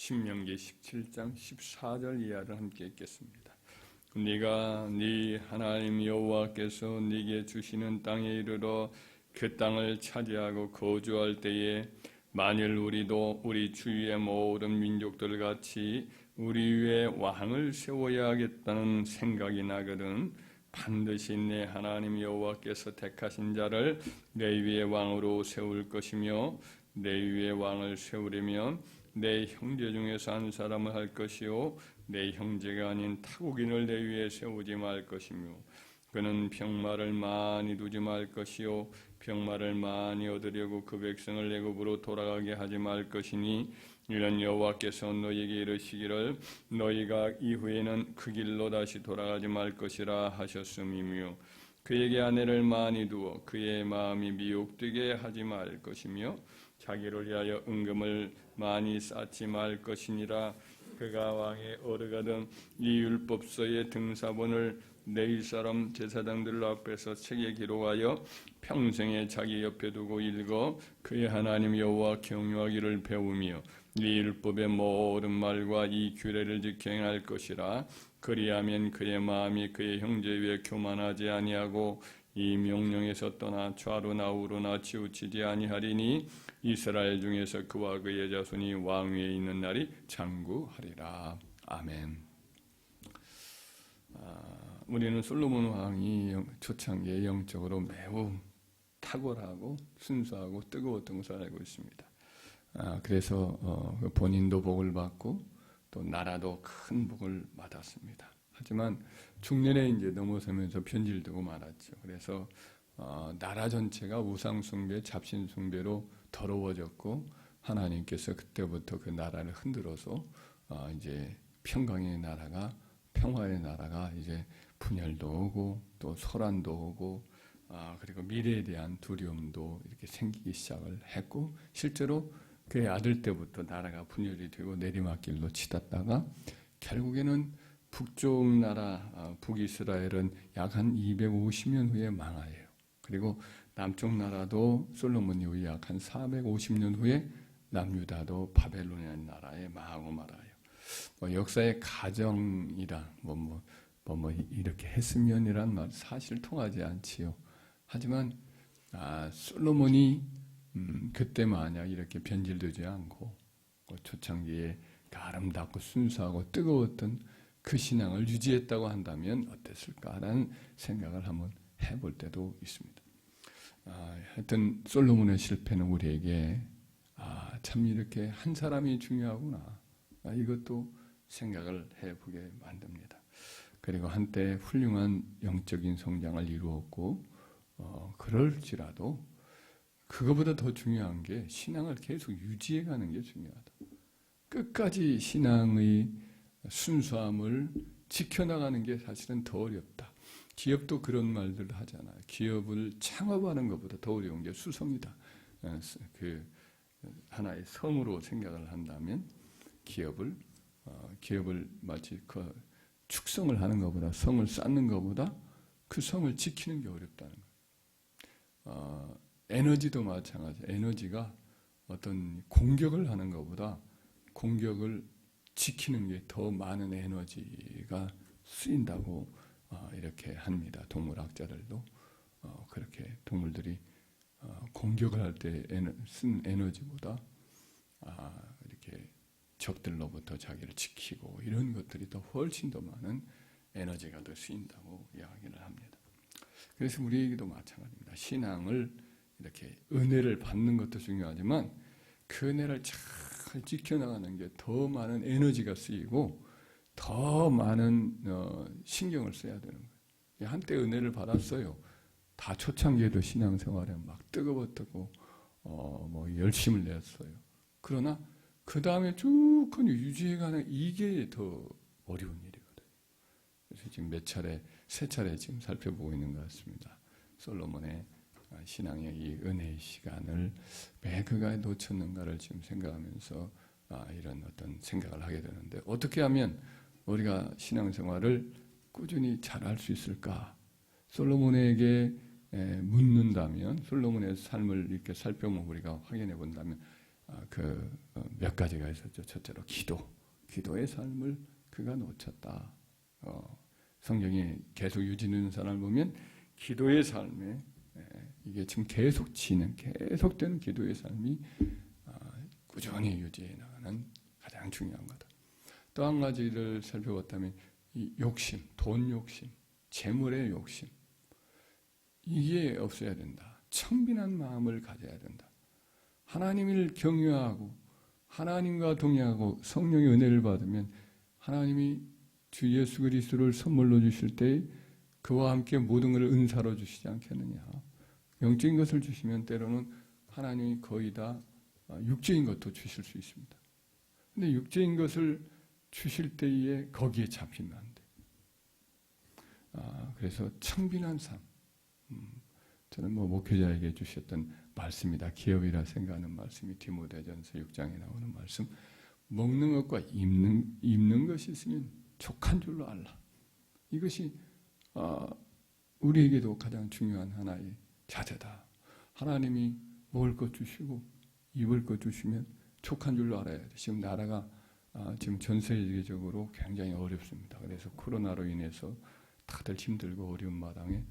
신명기 17장 14절 이하를 함께 읽겠습니다. 네가 네 하나님 여호와께서 네게 주시는 땅에 이르러 그 땅을 차지하고 거주할 때에 만일 우리도 우리 주위의 모든 민족들 같이 우리 위에 왕을 세워야 하겠다는 생각이 나거든 반드시 내 하나님 여호와께서 택하신 자를 내 위에 왕으로 세울 것이며 내 위에 왕을 세우려면 내 형제 중에서 한 사람을 할 것이요 내 형제가 아닌 타국인을 내 위에 세우지 말 것이며 그는 병마를 많이 두지 말 것이요 병마를 많이 얻으려고 그 백성을 애굽으로 돌아가게 하지 말 것이니 이런 여호와께서 너희에게 이르시기를 너희가 이후에는 그 길로 다시 돌아가지 말 것이라 하셨음이며 그에게 아내를 많이 두어 그의 마음이 미혹되게 하지 말 것이며 자기를 위하여 은금을 많이 쌓지 말 것이니라. 그가 왕의 어르거든 이 율법서의 등사본을 내 사람 제사장들 앞에서 책에 기록하여 평생에 자기 옆에 두고 읽어 그의 하나님 여호와 경유하기를 배우며 이 율법의 모든 말과 이 규례를 지켜 행할 것이라. 그리하면 그의 마음이 그의 형제 위에 교만하지 아니하고 이 명령에서 떠나 좌로나 우로나 치우치지 아니하리니 이스라엘 중에서 그와 그의 자손이 왕위에 있는 날이 장구하리라. 아멘. 우리는 솔로몬 왕이 초창기에 영적으로 매우 탁월하고 순수하고 뜨거웠던 것을 알고 있습니다. 그래서 본인도 복을 받고 또 나라도 큰 복을 받았습니다. 하지만 중년에 이제 넘어서면서 변질되고 말았죠. 그래서 나라 전체가 우상 숭배, 잡신 숭배로 더러워졌고 하나님께서 그때부터 그 나라를 흔들어서 이제 평강의 나라가 평화의 나라가 이제 분열도 오고 또 소란도 오고 그리고 미래에 대한 두려움도 이렇게 생기기 시작을 했고 실제로 그의 아들 때부터 나라가 분열이 되고 내리막길로 치닫다가 결국에는 북쪽 나라 북이스라엘은 약 한 250년 후에 망하여요. 그리고 남쪽 나라도 솔로몬 이후 약 한 450년 후에 남유다도 바벨로니아 나라에 망하고 말아요. 역사의 가정이라 이렇게 했으면이란 말 사실 통하지 않지요. 하지만 솔로몬이 그때 만약 이렇게 변질되지 않고 초창기에 아름답고 순수하고 뜨거웠던 그 신앙을 유지했다고 한다면 어땠을까라는 생각을 한번 해볼 때도 있습니다. 하여튼 솔로몬의 실패는 우리에게 참 이렇게 한 사람이 중요하구나 이것도 생각을 해보게 만듭니다. 그리고 한때 훌륭한 영적인 성장을 이루었고 그럴지라도 그거보다 더 중요한 게 신앙을 계속 유지해가는 게 중요하다. 끝까지 신앙의 순수함을 지켜나가는 게 사실은 더 어렵다. 기업도 그런 말들을 하잖아요. 기업을 창업하는 것보다 더 어려운 게 수성이다. 그 하나의 성으로 생각을 한다면 기업을 마치 축성을 하는 것보다 성을 쌓는 것보다 그 성을 지키는 게 어렵다는 거예요. 에너지도 마찬가지. 에너지가 어떤 공격을 하는 것보다 공격을 지키는 게 더 많은 에너지가 쓰인다고 이렇게 합니다. 동물학자들도 그렇게 동물들이 공격을 할 때 쓴 에너지보다 이렇게 적들로부터 자기를 지키고 이런 것들이 더 훨씬 더 많은 에너지가 더 쓰인다고 이야기를 합니다. 그래서 우리에게도 마찬가지입니다. 신앙을 이렇게 은혜를 받는 것도 중요하지만 그 은혜를 잘 지켜나가는 게 더 많은 에너지가 쓰이고 더 많은 신경을 써야 되는 거예요. 한때 은혜를 받았어요. 다 초창기에도 신앙생활에 막 뜨거웠고 열심을 냈어요. 그러나 그 다음에 쭉 유지해가는 이게 더 어려운 일이거든요. 그래서 지금 세 차례 지금 살펴보고 있는 것 같습니다. 솔로몬의 신앙의 이 은혜의 시간을 왜 그가 놓쳤는가를 지금 생각하면서 이런 어떤 생각을 하게 되는데 어떻게 하면 우리가 신앙생활을 꾸준히 잘할 수 있을까? 솔로몬에게 묻는다면 솔로몬의 삶을 이렇게 살펴보면 우리가 확인해 본다면 몇 가지가 있었죠. 첫째로 기도의 삶을 그가 놓쳤다. 성경에 계속 유지되는 사람을 보면 기도의 삶에 이게 지금 계속되는 기도의 삶이 꾸준히 유지해 나가는 가장 중요한 거다. 또 한 가지를 살펴봤다면 이 욕심, 돈 욕심, 재물의 욕심, 이게 없어야 된다. 청빈한 마음을 가져야 된다. 하나님을 경외하고 하나님과 동행하고 성령의 은혜를 받으면 하나님이 주 예수 그리스도를 선물로 주실 때 그와 함께 모든 것을 은사로 주시지 않겠느냐. 영적인 것을 주시면 때로는 하나님이 거의 다 육적인 것도 주실 수 있습니다. 근데 육적인 것을 주실 때에 거기에 잡히면 안 돼. 그래서 청빈한 삶. 저는 목회자에게 주셨던 말씀이다. 기업이라 생각하는 말씀이 디모데전서 6장에 나오는 말씀. 먹는 것과 입는 것이 있으면 족한 줄로 알라. 이것이 우리에게도 가장 중요한 하나의 자세다. 하나님이 먹을 것 주시고 입을 것 주시면 족한 줄로 알아야 돼. 지금 나라가 지금 전 세계적으로 굉장히 어렵습니다. 그래서 코로나로 인해서 다들 힘들고 어려운 마당에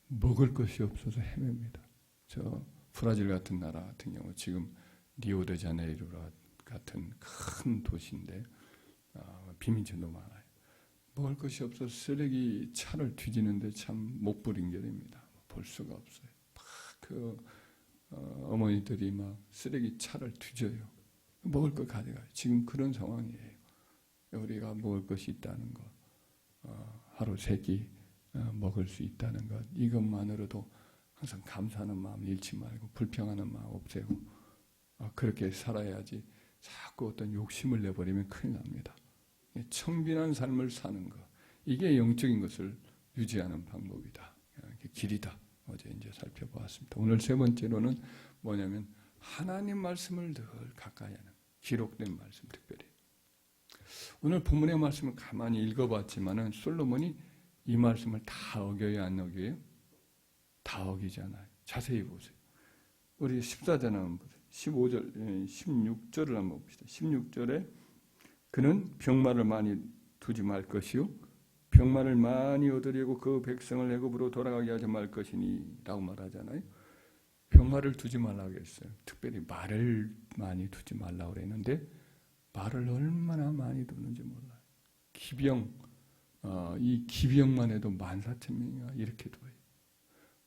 먹을 것이 없어서 헤맵니다. 저 브라질 같은 나라 같은 경우 지금 리오데자네이루 같은 큰 도시인데 비민촌도 많아요. 먹을 것이 없어서 쓰레기 차를 뒤지는데 참 목불인결입니다. 볼 수가 없어요. 어머니들이 막 쓰레기 차를 뒤져요. 먹을 것 가져가요. 지금 그런 상황이에요. 우리가 먹을 것이 있다는 것, 하루 3끼 먹을 수 있다는 것, 이것만으로도 항상 감사하는 마음 잃지 말고 불평하는 마음 없애고 그렇게 살아야지. 자꾸 어떤 욕심을 내버리면 큰일 납니다. 청빈한 삶을 사는 것, 이게 영적인 것을 유지하는 방법이다. 길이다. 어제 이제 살펴보았습니다. 오늘 3번째로는 뭐냐면 하나님 말씀을 늘 가까이 하는, 기록된 말씀 특별히. 오늘 본문의 말씀을 가만히 읽어봤지만은 솔로몬이 이 말씀을 다 어겨요, 안 어겨요? 다 어기잖아요. 자세히 보세요. 우리 14절 한번 보세요. 15절, 16절을 한번 봅시다. 16절에 그는 병마를 많이 두지 말 것이요 병마를 많이 얻으려고 그 백성을 애굽으로 돌아가게 하지 말 것이니 라고 말하잖아요. 병마를 두지 말라고 했어요. 특별히 말을 많이 두지 말라고 그랬는데 말을 얼마나 많이 두는지 몰라요. 기병, 이 기병만 해도 14,000명이나 이렇게 둬요.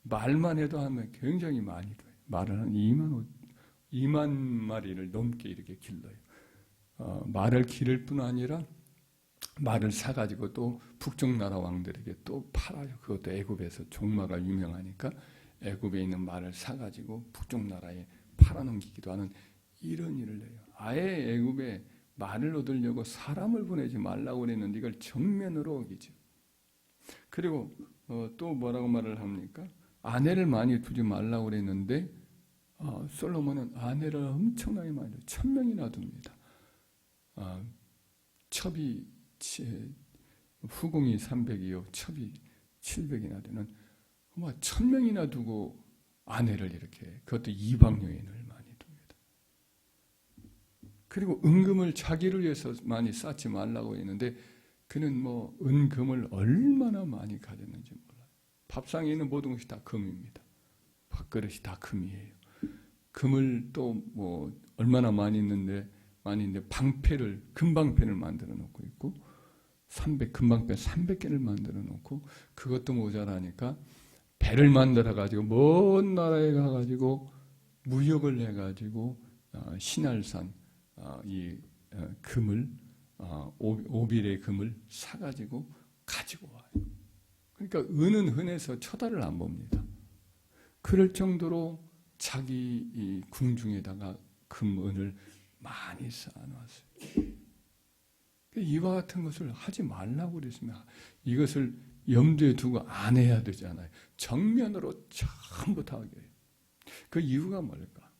말만 해도 하면 굉장히 많이 둬요. 말을 한 2만 마리를 넘게 이렇게 길러요. 말을 기를 뿐 아니라 말을 사가지고 또 북쪽 나라 왕들에게 또 팔아요. 그것도 애굽에서 종마가 유명하니까 애굽에 있는 말을 사가지고 북쪽 나라에 팔아넘기기도 하는 이런 일을 해요. 아예 애굽에 말을 얻으려고 사람을 보내지 말라고 그랬는데 이걸 정면으로 어기죠. 그리고 또 뭐라고 말을 합니까? 아내를 많이 두지 말라고 그랬는데 솔로몬은 아내를 엄청나게 많이 둬요. 1,000명이나 둡니다. 첩이 후궁이 300이요 첩이 700이나 되는 1,000명이나 두고 아내를 이렇게, 그것도 이방 여인을 많이 둡니다. 그리고 은금을 자기를 위해서 많이 쌓지 말라고 했는데 그는 은금을 얼마나 많이 가졌는지 몰라요. 밥상에 있는 모든 것이 다 금입니다. 밥그릇이 다 금이에요. 금을 또 얼마나 많이 있는데 금방패를 만들어 놓고 있고 금방패 300개를 만들어 놓고 그것도 모자라니까 배를 만들어 가지고 먼 나라에 가 가지고 무역을 해 가지고 신할산 이 금을 오빌의 금을 사 가지고 와요. 그러니까 은은 흔해서 쳐다를 안 봅니다. 그럴 정도로 자기 이 궁중에다가 금은을 많이 쌓아놨어요. 이와 같은 것을 하지 말라고 그랬으면 이것을 염두에 두고 안 해야 되잖아요. 정면으로 전부 다 하게 해요. 그 이유가 뭘까?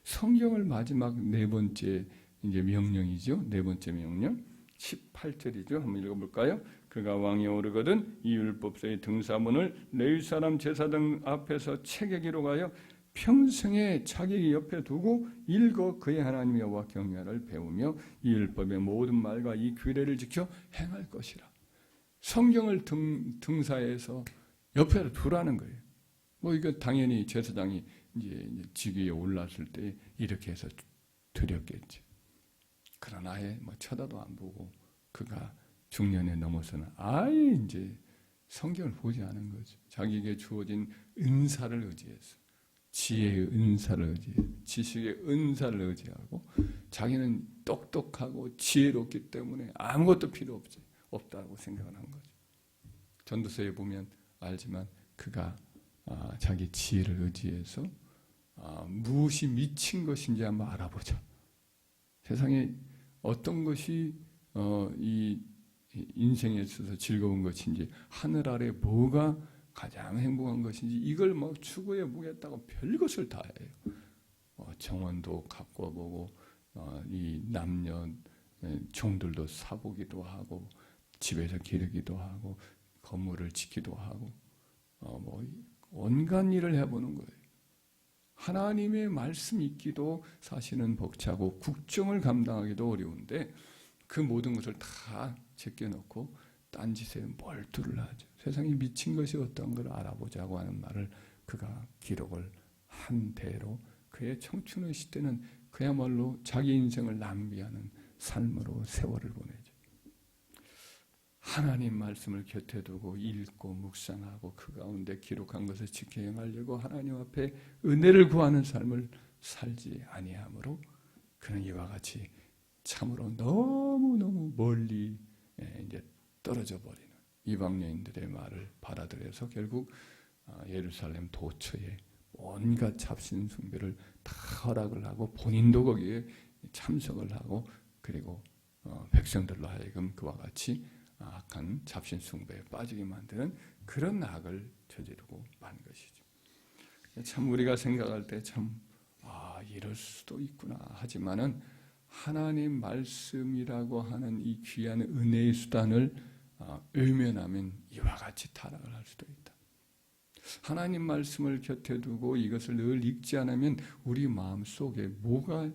성경을 마지막 4번째 이제 명령이죠. 4번째 명령 18절이죠. 한번 읽어볼까요? 그가 왕위에 오르거든 이 율법서의 등사문을 레위 사람 제사장 앞에서 책에 기록하여 평생에 자기 옆에 두고 읽어 그의 하나님 여호와 경외를 배우며 이 율법의 모든 말과 이 규례를 지켜 행할 것이라. 성경을 등사해서 옆에 두라는 거예요. 뭐 이거 당연히 제사장이 이제 직위에 올랐을 때 이렇게 해서 드렸겠지. 그러나 아예 뭐 쳐다도 안 보고 그가 중년에 넘어서는 아예 이제 성경을 보지 않은 거죠. 자기에게 주어진 은사를 의지해서, 지혜의 은사를 의지해서, 지식의 은사를 의지하고, 자기는 똑똑하고 지혜롭기 때문에 아무것도 필요 없다고 생각을 한 거죠. 전도서에 보면 알지만 그가 자기 지혜를 의지해서 무엇이 미친 것인지 한번 알아보자. 세상에 어떤 것이 이 인생에 있어서 즐거운 것인지, 하늘 아래 뭐가 가장 행복한 것인지 이걸 뭐 추구해 보겠다고 별것을 다 해요. 정원도 가꿔보고 이 남녀 종들도 사보기도 하고 집에서 기르기도 하고 건물을 짓기도 하고 뭐 온갖 일을 해보는 거예요. 하나님의 말씀 읽기도 사실은 벅차고 국정을 감당하기도 어려운데 그 모든 것을 다 제껴놓고 딴짓에 몰두를 하죠. 세상에 미친 것이 어떤 걸 알아보자고 하는 말을 그가 기록을 한 대로 그의 청춘의 시대는 그야말로 자기 인생을 낭비하는 삶으로 세월을 보내죠. 하나님 말씀을 곁에 두고 읽고 묵상하고 그 가운데 기록한 것을 지켜 행하려고 하나님 앞에 은혜를 구하는 삶을 살지 아니하므로 그는 이와 같이 참으로 너무너무 멀리 이제 떨어져 버리는 이방 여인들의 말을 받아들여서 결국 예루살렘 도처에 온갖 잡신 숭배를 다 허락을 하고 본인도 거기에 참석을 하고 그리고 백성들로 하여금 그와 같이 악한 잡신 숭배에 빠지게 만드는 그런 악을 저지르고 만 것이죠. 참 우리가 생각할 때 참 이럴 수도 있구나 하지만은 하나님 말씀이라고 하는 이 귀한 은혜의 수단을 외면하면 이와 같이 타락을 할 수도 있다. 하나님 말씀을 곁에 두고 이것을 늘 읽지 않으면 우리 마음속에 뭐가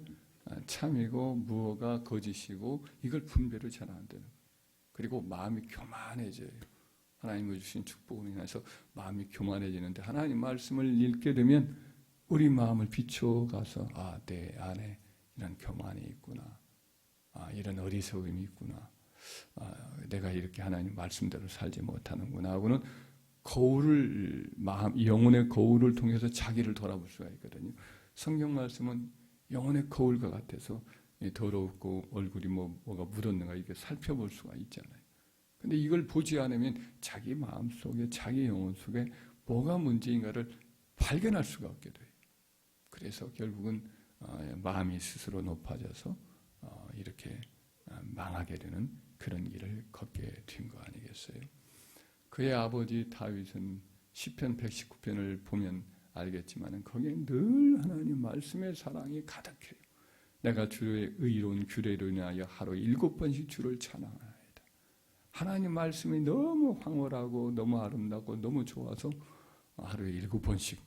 참이고 무엇가 거짓이고 이걸 분별을 잘 안 되는 거예요. 그리고 마음이 교만해져요. 하나님을 주신 축복으로 인해서 마음이 교만해지는데 하나님 말씀을 읽게 되면 우리 마음을 비춰가서 내 안에 이런 교만이 있구나. 이런 어리석음이 있구나. 내가 이렇게 하나님 말씀대로 살지 못하는구나 하고는 영혼의 거울을 통해서 자기를 돌아볼 수가 있거든요. 성경 말씀은 영혼의 거울과 같아서 더럽고 얼굴이 뭐가 묻었는가 이렇게 살펴볼 수가 있잖아요. 근데 이걸 보지 않으면 자기 마음 속에 자기 영혼 속에 뭐가 문제인가를 발견할 수가 없게 돼요. 그래서 결국은 마음이 스스로 높아져서 이렇게 망하게 되는 그런 길을 걷게 된 거 아니겠어요? 그의 아버지 다윗은 시편 119편을 보면 알겠지만 거기에 늘 하나님 말씀의 사랑이 가득해요. 내가 주의 의로운 규례로 인하여 하루 7번씩 주를 찬양하나이다. 하나님 말씀이 너무 황홀하고 너무 아름답고 너무 좋아서 하루에 7번씩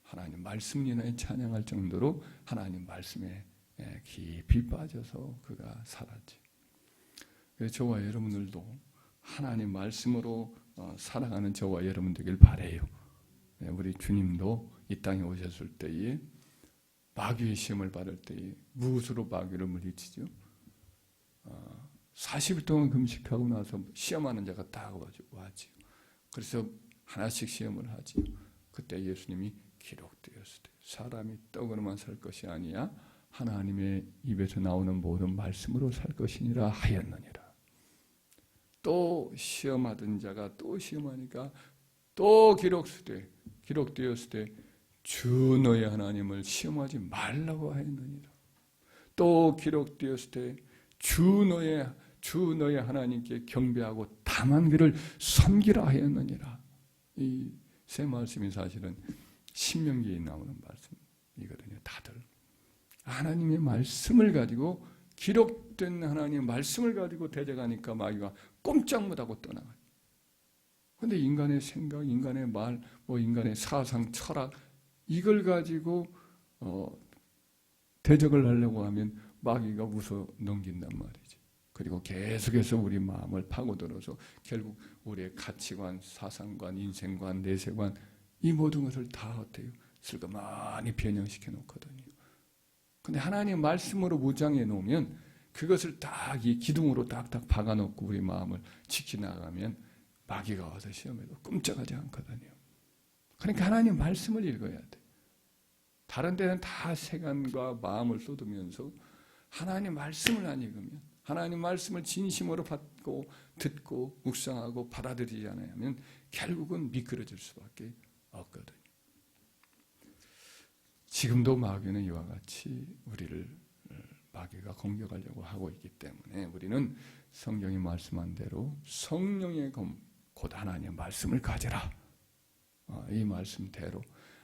하나님 말씀 인하여 찬양할 정도로 하나님 말씀에 깊이 빠져서 그가 살았지. 그래서 저와 여러분들도 하나님 말씀으로 살아가는 저와 여러분 되길 바라요. 우리 주님도 이 땅에 오셨을 때에 마귀의 시험을 받을 때에 무엇으로 마귀를 물리치죠? 40일 동안 금식하고 나서 시험하는 자가 다 와지. 그래서 하나씩 시험을 하지. 그때 예수님이 기록되었을 때 사람이 떡으로만 살 것이 아니야 하나님의 입에서 나오는 모든 말씀으로 살 것이니라 하였느니라. 또 시험하던 자가 또 시험하니까 또 기록되었을 때 주 너의 하나님을 시험하지 말라고 하였느니라. 또 기록되었을 때 주 너의 하나님께 경배하고 다만 그를 섬기라 하였느니라. 이 세 말씀이 사실은 신명기에 나오는 말씀이거든요. 다들 하나님의 말씀을 가지고 기록된 하나님의 말씀을 가지고 대적하니까 마귀가 꼼짝 못하고 떠나가요. 그런데 인간의 생각, 인간의 말, 인간의 사상, 철학 이걸 가지고 대적을 하려고 하면 마귀가 웃어 넘긴단 말이지. 그리고 계속해서 우리 마음을 파고들어서 결국 우리의 가치관, 사상관, 인생관, 내세관 이 모든 것을 다 어때요? 슬그머니 변형시켜 놓거든요. 근데 하나님 말씀으로 무장해 놓으면 그것을 딱 이 기둥으로 딱딱 박아 놓고 우리 마음을 지켜나가면 마귀가 와서 시험해도 끔찍하지 않거든요. 그러니까 하나님 말씀을 읽어야 돼. 다른 데는 다 세간과 마음을 쏟으면서 하나님 말씀을 안 읽으면, 하나님 말씀을 진심으로 받고 듣고 묵상하고 받아들이지 않으면 결국은 미끄러질 수밖에 없거든요. 지금도 마귀는 이와 같이 우리를 마귀가 공격하려고 하고 있기 때문에 우리는 성경이 말씀한 대로 성령의 곧 하나님의 말씀을 가져라. 이 말씀대로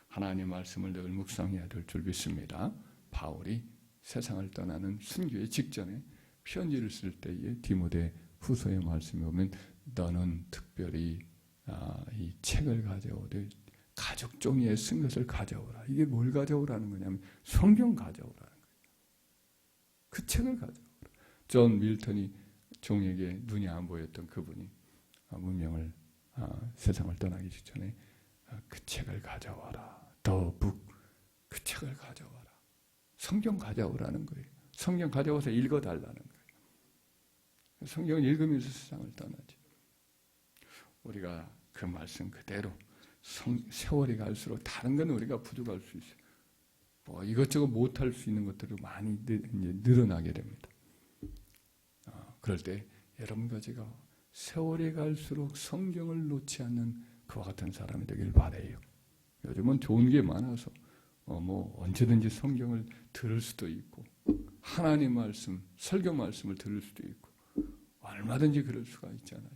하나님의 말씀을 늘 묵상해야 될 줄 믿습니다. 바울이 세상을 떠나는 순교의 직전에 편지를 쓸 때에 디모데 후서의 말씀에 보면 너는 특별히 이 책을 가져오되 가죽 종이에 쓴 것을 가져오라. 이게 뭘 가져오라는 거냐면 성경 가져오라는 거예요. 그 책을 가져오라. 존 밀턴이 종에게 눈이 안 보였던 그분이 문명을 세상을 떠나기 직전에 그 책을 가져와라. The book. 그 책을 가져와라. 성경 가져오라는 거예요. 성경 가져와서 읽어달라는 거예요. 성경을 읽으면서 세상을 떠나지. 우리가 그 말씀 그대로 세월이 갈수록 다른 건 우리가 부족할 수 있어요. 뭐 이것저것 못할 수 있는 것들이 많이 늘어나게 됩니다. 그럴 때 여러분과 제가 세월이 갈수록 성경을 놓지 않는 그와 같은 사람이 되길 바라요. 요즘은 좋은 게 많아서 뭐 언제든지 성경을 들을 수도 있고 하나님 말씀, 설교 말씀을 들을 수도 있고 얼마든지 그럴 수가 있잖아요.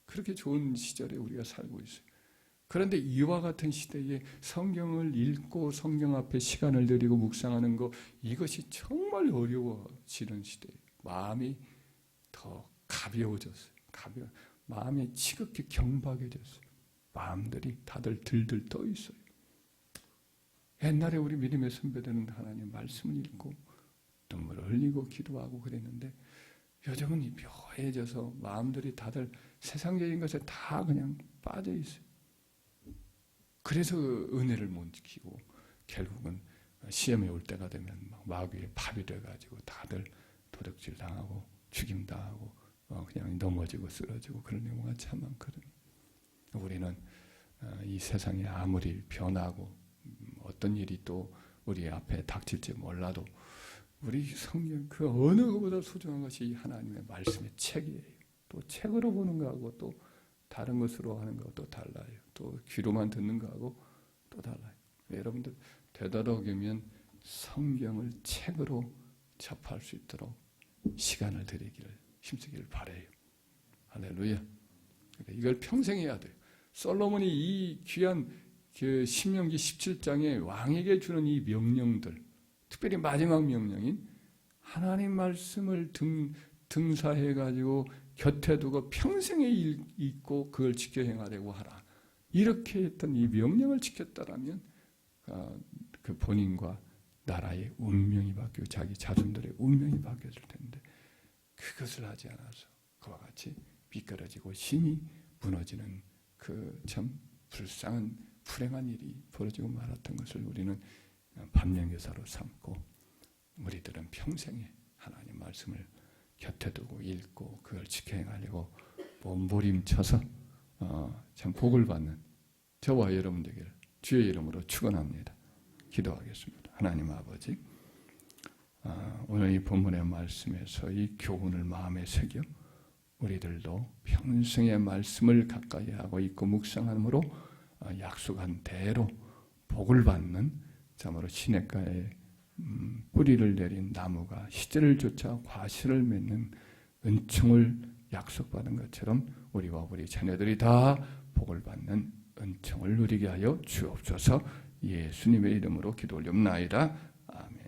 그렇게 좋은 시절에 우리가 살고 있어요. 그런데 이와 같은 시대에 성경을 읽고 성경 앞에 시간을 들이고 묵상하는 것, 이것이 정말 어려워지는 시대예요. 마음이 더 가벼워졌어요. 마음이 지극히 경박해졌어요. 마음들이 다들 들들 떠 있어요. 옛날에 우리 믿음의 선배들은 하나님 말씀을 읽고 눈물을 흘리고 기도하고 그랬는데 요즘은 묘해져서 마음들이 다들 세상적인 것에 다 그냥 빠져 있어요. 그래서 은혜를 못 지키고 결국은 시험에 올 때가 되면 마귀에 파비 돼가지고 다들 도둑질 당하고 죽임 당하고 그냥 넘어지고 쓰러지고 그런 경우가 참 많거든요. 우리는 이 세상이 아무리 변하고 어떤 일이 또 우리 앞에 닥칠지 몰라도 우리 성경 그 어느 것보다 소중한 것이 하나님의 말씀의 책이에요. 또 책으로 보는 거하고 또 다른 것으로 하는 거하고 또 달라요. 또 귀로만 듣는 거하고 또 달라요. 여러분들 되도록이면 성경을 책으로 접할 수 있도록 시간을 들이기를 힘쓰기를 바라요. 할렐루야. 이걸 평생 해야 돼요. 솔로몬이 이 귀한 그 신명기 17장에 왕에게 주는 이 명령들, 특별히 마지막 명령인 하나님 말씀을 등사해가지고 곁에 두고 평생에 읽고 그걸 지켜 행하려고 하라. 이렇게 했던 이 명령을 지켰다라면 그 본인과 나라의 운명이 바뀌고 자기 자손들의 운명이 바뀌었을 텐데 그것을 하지 않아서 그와 같이 미끄러지고 심히 무너지는 그 참 불쌍한 불행한 일이 벌어지고 말았던 것을 우리는 반면교사로 삼고 우리들은 평생에 하나님 말씀을 곁에 두고 읽고 그걸 지켜 행하려고 몸부림쳐서 참 복을 받는 저와 여러분 되기를 주의 이름으로 축원합니다. 기도하겠습니다. 하나님 아버지, 오늘 이 본문의 말씀에서 이 교훈을 마음에 새겨 우리들도 평생의 말씀을 가까이 하고 있고 묵상함으로 약속한 대로 복을 받는 참으로 시냇가에 뿌리를 내린 나무가 시절을 쫓아 과실을 맺는 은총을 약속받은 것처럼 우리와 우리 자녀들이 다 복을 받는 은총을 누리게 하여 주옵소서. 예수님의 이름으로 기도 올리옵나이다. 아멘.